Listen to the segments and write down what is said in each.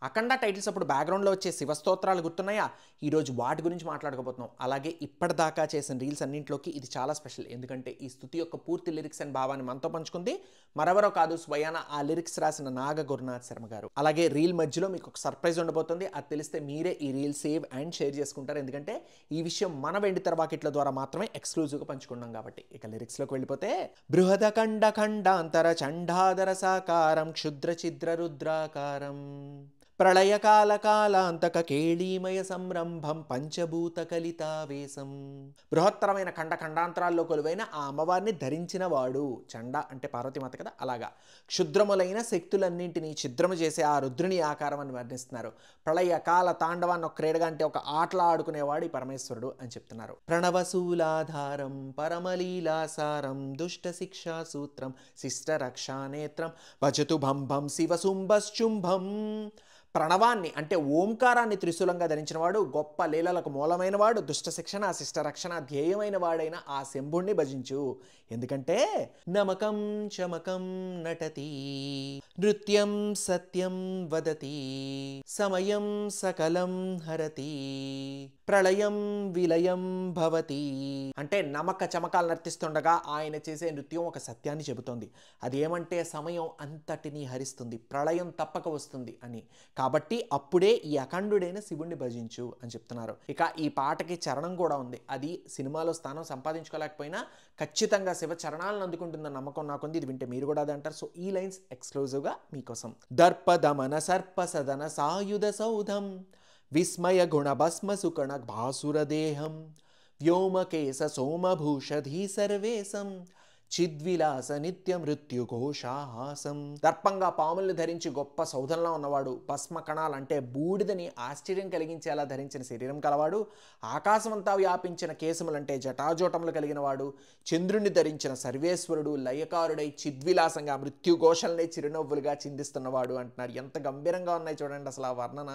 అఖండ titles అప్పుడు బ్యాక్గ్రౌండ్లో వచ్చే శివస్తోత్రాలు గుర్తున్నాయా? ఈరోజు వాటి గురించి మాట్లాడుకోబోతున్నాం. అలాగే ఇప్పటిదాకా చేసిన రీల్స్ అన్నింటిలోకి ఇది చాలా స్పెషల్. ఎందుకంటే ఈ స్తుతి యొక్క పూర్తి లిరిక్స్ అండ్ భావాన్ని మనతో పంచుకుంది మరెవరో కాదు, స్వయాన ఆ లిరిక్స్ రాసిన నాగ గురునాథ్ శర్మ గారు. అలాగే రీల్ మధ్యలో మీకు ఒక సర్ప్రైజ్ ఉండబోతుంది. అది తెలిస్తే మీరే ఈ రీల్ సేవ్ అండ్ షేర్ చేసుకుంటారు. ఎందుకంటే ఈ విషయం మన వెండితెర వాకిట్ల ద్వారా మాత్రమే ఎక్స్క్లూజివ్గా పంచుకున్నాం కాబట్టి. ఇక లిరిక్స్లోకి వెళ్ళిపోతే, బృహద ఖండ ఖండాంతర చండాదర సాకారం క్షుద్ర చిద్ర రుద్రాకారం ప్రళయకాల కాలాంతక కేళీమయ సంరంభం పంచభూత కలితావేశం. బృహత్తరమైన ఖండాంతరాల్లో కొలువైన ఆ అమ్మవారిని ధరించిన వాడు. చండ అంటే పార్వతీమాత కదా, అలాగా క్షుద్రములైన శక్తులన్నింటినీ ఛిద్రము చేసే ఆ రుద్రుని ఆకారం అని వర్ణిస్తున్నారు. ప్రళయ కాల తాండవాన్ని ఒక క్రీడగా అంటే ఒక ఆటలా ఆడుకునేవాడు ఈ పరమేశ్వరుడు అని చెప్తున్నారు. ప్రణవశూలాధారం పరమలీలాసారం దుష్ట శిక్షా సూత్రం శిష్ట రక్షానేత్రం భజతు భంభం శివశుంభశ్చుంభం. ప్రణవాన్ని అంటే ఓంకారాన్ని త్రిశూలంగా ధరించినవాడు, గొప్ప లీలలకు మూలమైన వాడు, దుష్ట శిక్షణ శిష్ట రక్షణ ధ్యేయమైన వాడైన ఆ శంభుణ్ణి భజించు. ఎందుకంటే నమకం చమకం నటతి నృత్యం సత్యం వదతి సమయం సకలం హరతి ప్రళయం విలయం భవతి. అంటే నమక చమకాలు నర్తిస్తుండగా ఆయన చేసే నృత్యం ఒక సత్యాన్ని చెబుతోంది. అది ఏమంటే సమయం అంతటినీ హరిస్తుంది, ప్రళయం తప్పక వస్తుంది అని. కాబట్టి అప్పుడే ఈ అఖండుడైన శివుణ్ణి భజించు అని చెప్తున్నారు. ఇక ఈ పాటకి చరణం కూడా ఉంది. అది సినిమాలో స్థానం సంపాదించుకోలేకపోయినా ఖచ్చితంగా శివ చరణాలను అందుకుంటుందన్న నమ్మకం నాకుంది. ఇది వింటే మీరు కూడా అది అంటారు. సో ఈ లైన్స్ ఎక్స్క్లూజివ్గా మీకోసం. దర్పదమన సర్ప సదన సాయుధ సౌధం విస్మయ గుణ భస్మ సుకణ భాసురదేహం వ్యోమకేశ సోమభూషధీ సర్వేశం చిద్విలాస నిత్య మృత్యు ఘోషాహాసం. దర్పంగా పాముల్ని ధరించి గొప్ప సౌధంలో ఉన్నవాడు, భస్మ కణాలంటే బూడిదని ఆశ్చర్యం కలిగించేలా ధరించిన శరీరం కలవాడు, ఆకాశమంతా వ్యాపించిన కేశములంటే జటాజోటములు కలిగిన వాడు, చంద్రుణ్ణి ధరించిన సర్వేశ్వరుడు, లయకారుడై చిద్విలాసంగా మృత్యుఘోషల్ని చిరునవ్వులుగా చిందిస్తున్నవాడు అంటున్నారు. ఎంత గంభీరంగా ఉన్నాయి చూడండి, అసలు ఆ వర్ణన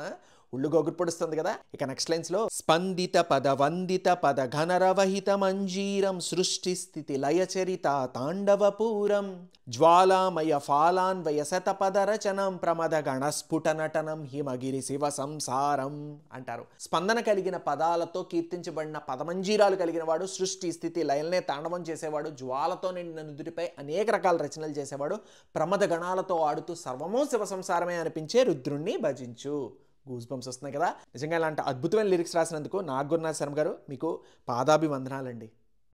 ఉళ్ళు గొగురు పొడుస్తుంది కదా. ఇక నెక్స్ట్ లైన్స్ లో, స్పందిత పద వందిత పద ఘనరవహిత మంజీరం సృష్టి స్థితి లయచరిత తాండవపూరం జ్వాలామయ ఫాలాన్వయ శతపద రచనం ప్రమద గణస్ఫుట నటనం హిమగిరి శివ సంసారం అంటారు. స్పందన కలిగిన పదాలతో కీర్తించబడిన పదమంజీరాలు కలిగిన వాడు, సృష్టి స్థితి లయల్నే తాండవం చేసేవాడు, జ్వాలతో నిండిన నుదుటిపై అనేక రకాల రచనలు చేసేవాడు, ప్రమద గణాలతో ఆడుతూ సర్వమూ శివ సంసారమే అనిపించే రుద్రుణ్ణి భజించు. గూస్ బంప్స్ వస్తున్నాయి కదా. నిజంగా ఇలాంటి అద్భుతమైన లిరిక్స్ రాసినందుకు నాగ గురునాథ్ శర్మ గారు మీకు పాదాభివందనాలండి.